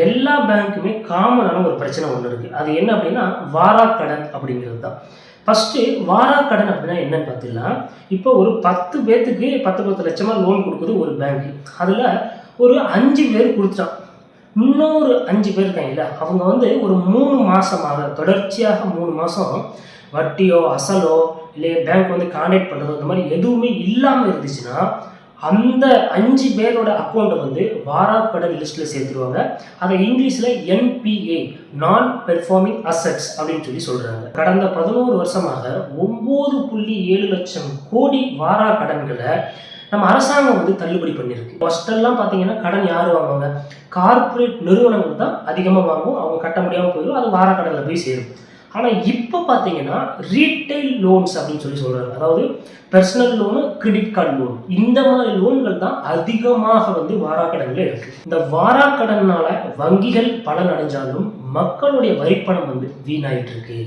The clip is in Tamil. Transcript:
எல்லா பேங்க்குமே காமனான ஒரு பிரச்சனை ஒன்று இருக்குது. அது என்ன அப்படின்னா வாராக்கடன் அப்படிங்கிறது தான். ஃபஸ்ட்டு வாராக்கடன் அப்படின்னா என்னன்னு பார்த்தீங்கன்னா, இப்போ ஒரு 10 பேர்த்துக்கு 10 லட்சமா லோன் கொடுக்குது ஒரு பேங்க்கு. அதில் ஒரு 5 பேர் கொடுத்துட்டான். இன்னொரு 5 பேர் இருக்காங்கல்ல, அவங்க வந்து ஒரு 3 மாசமாக தொடர்ச்சியாக 3 மாதம் வட்டியோ அசலோ இல்லை பேங்க் வந்து கான்டாக்ட் பண்ணுறதோ இந்த மாதிரி எதுவுமே இல்லாமல் இருந்துச்சுன்னா, அந்த 5 பேரோட அக்கௌண்ட்டை வந்து வாராக்கடன் லிஸ்ட்டில் சேர்த்துருவாங்க. அதை இங்கிலீஷில் என்பிஏ நான் பெர்ஃபார்மிங் அசட்ஸ் அப்படின்னு சொல்லி சொல்கிறாங்க. கடந்த 11 வருஷமாக 9.7 லட்சம் கோடி வாராக்கடன்களை நம்ம அரசாங்கம் வந்து தள்ளுபடி பண்ணியிருக்கு. ஃபஸ்ட்டெல்லாம் பார்த்தீங்கன்னா கடன் யார் வாங்குவாங்க? கார்ப்பரேட் நிறுவனங்கள் தான் அதிகமாக வாங்கும். அவங்க கட்ட முடியாமல் போயிடும், அது வாராக்கடனில் போய் சேரும். ஆனால் இப்போ பார்த்தீங்கன்னா ரீட்டைல் லோன்ஸ் அப்படின்னு சொல்லி சொல்கிறாங்க. அதாவது personal loan, credit card loan, இந்த மாதிரி லோன்கள் தான் அதிகமாக வந்து வாராக்கடனில் இருக்குது. இந்த வாராக்கடனால் வங்கிகள் பலன் அடைஞ்சாலும் மக்களுடைய வரிப்பணம் வந்து வீணாயிட்டு இருக்கு.